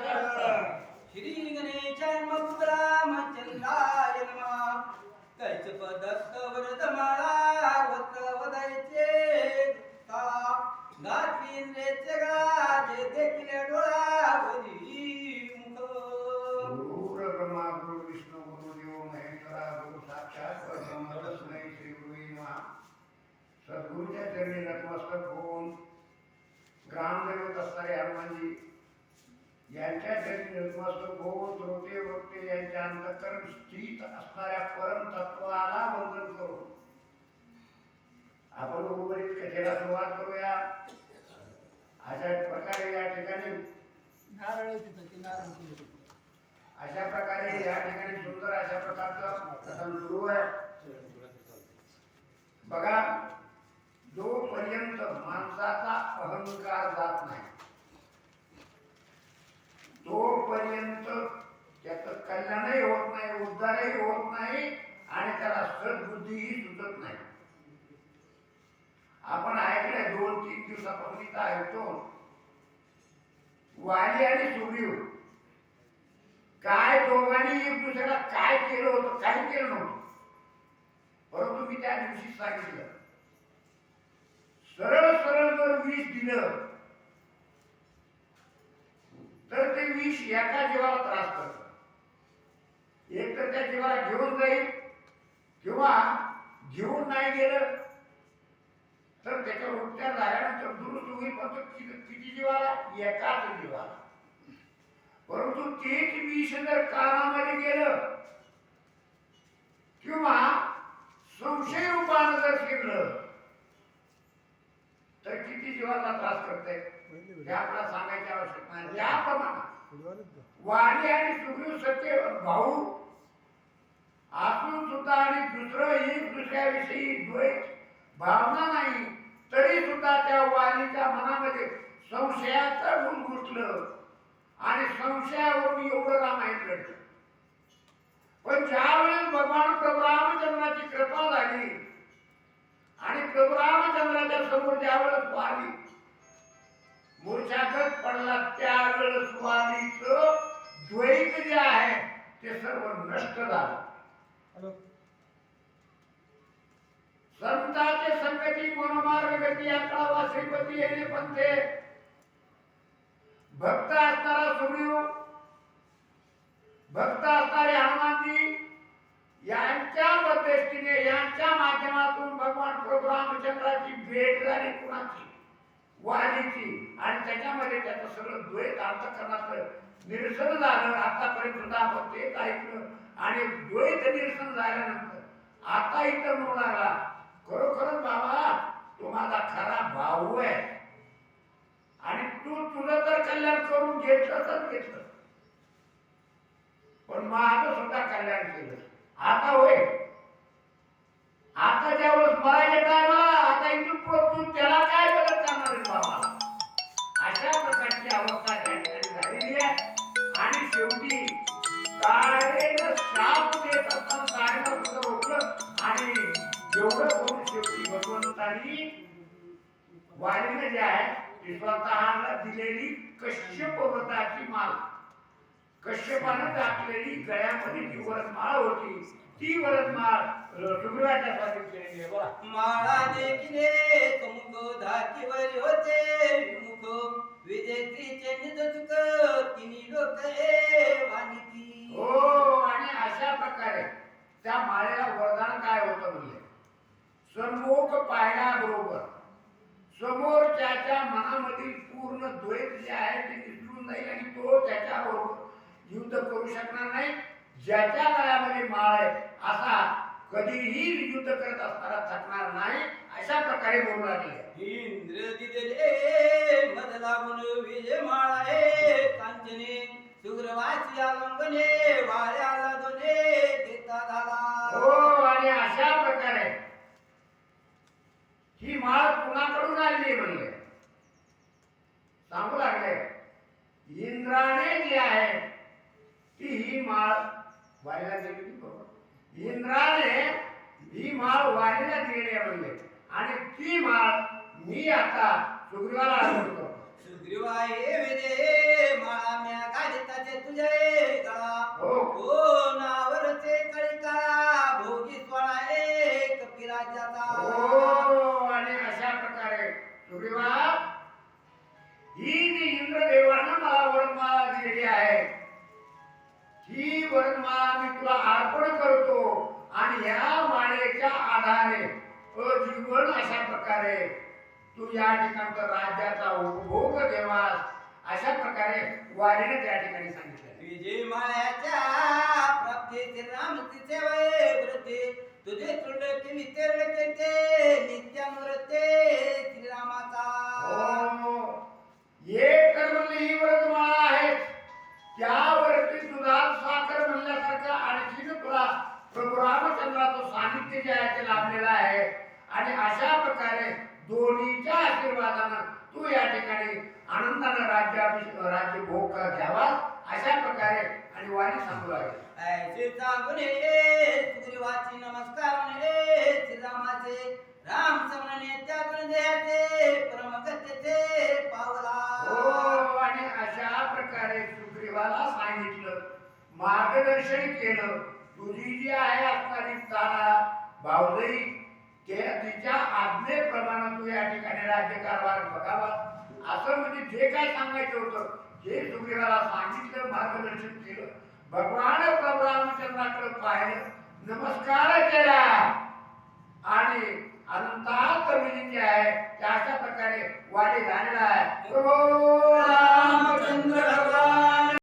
श्री गणेशाय नमः रामचंद्राय नमः कैचप दत्त वरदमाळा वक्र वदायचे गात्रींद्रेचे गाजे देखले डोळावरी मुख गुरु ब्रह्मा गुरु विष्णू गुरु देव महेश्वरा गुरु साक्षात परब्रह्म तस्मै श्री गुरुवे नमः. सद्गुरूच्या चरणी नतमस्तक होऊन ग्रामदैवत असणारे हनुमानजी यांच्या चरणी नतमस्तक होऊन श्रोते वक्ते यांच्या अंतःकरण स्थित असणाऱ्या परम तत्वाला वंदन करू. आपण उर्वरित कथेला सुरुवात करूया. अशा प्रकारे या ठिकाणी अशा प्रकारे या ठिकाणी सुंदर अशा प्रकारचं कथन सुरू आहे. बघा, जोपर्यंत माणसाचा अहंकार जात नाही तोपर्यंत त्याचं कल्याणही होत नाही, उद्धारही होत नाही आणि त्याला सद्बुद्धीही सुचत नाही. आपण ऐकलंय 2-3 दिवसापासून इथं ऐकतो वाली आणि सुग्रीव काय दोघांनी एक दुसऱ्याला काय केलं होतं, काही केलं नव्हतं. परंतु मी त्या दिवशी सांगितलं सरळ सरळ जर विष दिलं तर ते विष एका जीवाला त्रास करत. एक तर त्या जीवाला घेऊन जाईल किंवा घेऊन नाही गेलं तर त्याच्यावर उपचार झाल्यानंतर दुरुस्त होईल. पण किती जीवाला? एकाच जीवाला. परंतु तेच विष जर कानामध्ये गेलं किंवा संशय रूपानं जर शिरलं तर किती जीवाला त्रास करते हे आपल्याला सांगायची आवश्यक नाही. त्याप्रमाणे वाली आणि सुग्रीव सत्य भाऊ असून सुद्धा आणि दुसरं एक दुसऱ्याविषयी द्वेष भावना नाही तरी सुद्धा त्या वालीच्या मनामध्ये संशयाचं गुण घुसलं आणि संशयावरून एवढं रामायण घडलं. पण ज्यावेळेस भगवान प्रभू रामचंद्राची कृपा झाली आणि प्रभू रामचंद्राच्या समोर ज्यावेळेस वाली मूर्छागत पडला त्यावेळेस वालीचं द्वैत जे आहे ते सर्व नष्ट झालं. संताचे संगती मनोमार्ग गती अकळावा श्रीपती येणे पंथे. भक्त असणारा सुग्रीव, भक्त असणारे हनुमानजी यांच्या मध्यस्थीने यांच्या माध्यमातून भगवान प्रभू रामचंद्राची भेट झाली. कुणाची? वालीची. आणि त्याच्यामध्ये त्याचं सगळं द्वैत अंतःकरणाचं निरसन झालं. आतापर्यंत सुद्धा आपण तेच ऐकलं. आणि द्वैत निरसन झाल्यानंतर आता इथं म्हणू लागला खरोखरच बाबा तू माझा खरा भाऊ आहे आणि तू तुझं तर कल्याण करून घेतलंच घेतलं पण माझं सुद्धा कल्याण केलं. आता होय, आता ज्यावेळेस मरायच्या टायमाला आता इथून पुढे तू त्याला काय बदल करणार बाबा. अशा प्रकारची अवस्था त्या ठिकाणी झालेली आहे. आणि शेवटी काळेनं शाप देत असताना काळेनं सुद्धा रोखलं आणि एवढं करून शेवटी भगवंतांनी वालीने जे आहे ती स्वतःला दिलेली कश्यप व्रताची माळ, कश्यपानं टाकलेली गळ्यामध्ये जी वरदमाळ होती ती वरदमाळ सुग्रीवाच्या स्वाधीन केलेली आहे. बघा, माळा देखिले तुमको धाकीवर होते विमुख विजेत्रीचे निजचुक तिनी लोक वानिती. हो. आणि अशा प्रकारे त्या माळेला वरदान काय होतं म्हणजे सन्मुख पाहिल्याबरोबर समोरच्याच्या मनामधील पूर्ण द्वैत जे आहे ते निसटून जाईल आणि तो त्याच्याबरोबर युद्ध करू शकणार नाही. ज्याच्या गळ्यामध्ये माळ आहे असा कधीही युद्ध करत असताना थकणार नाही. अशा प्रकारे बोलू लागले. इंद्र दिदले मद लागून विजय माळाए कांचने सुग्रवाची आलंबने वाळ्याला दोने देता झाला. हो. आणि अशा प्रकारे ही माळ कुणाकडून आली म्हणले सांगू लागले. इंद्राने जी आहे ती ही माळ वालीला दिली. बरोबर, इंद्राने ही माळ वालीला दिली म्हणले आणि ती माळ मी आता सुग्रीवाला अर्पण करतो. सुग्रीवा हे वेदे माळा म्या गाली ही वरमाळा मी तुला अर्पण करतो आणि या माळेच्या आधारे जीवन अशा प्रकारे तू या ठिकाणचा राज्याचा उपभोग देवास अशा प्रकारे वारीने त्या ठिकाणी सांगितलं. विजय माळ्याच्या प्राप्तीचे रामतीचे वय व्रते तुझे तृडके वितेरड केते नित्यानुरते श्रीरामाचा. एक तर म्हणली ही व्रतमाळा आहे, त्यावरती दुधात साखर म्हणल्यासारखं आणखीन तुला प्रभू रामचंद्राचं सानिध्य जे आहे ते लाभलेलं आहे. आणि अशा प्रकारे दोन्हीच्या आशीर्वादानं तू या ठिकाणी आनंदानं राज्य भोग घ्यावा अशा प्रकारे आणि वाणी सांगू लागेल. ऐसे सांगुने सुग्रीवाची नमस्कार म्हणे श्रीरामाचे राम समणे त्या गुणदेहाचे परमगतीचे पावला. आणि अशा प्रकारे सुग्रीवाला सांगितलं, मार्गदर्शन केलं. तुझी जी आहे असणारी तारा भावजई तिच्या आज्ञेप्रमाणे तू या ठिकाणी राज्यकारभार बघावा असं म्हणजे जे काय सांगायचं होतं हे सुग्रीवाला सांगितलं, मार्गदर्शन केलं. भगवान प्रभू रामचंद्राकडे पाहिलं, नमस्कार केला आणि अनंतात विलीन जे आहे त्या अशा प्रकारे वाढी झालेला आहे.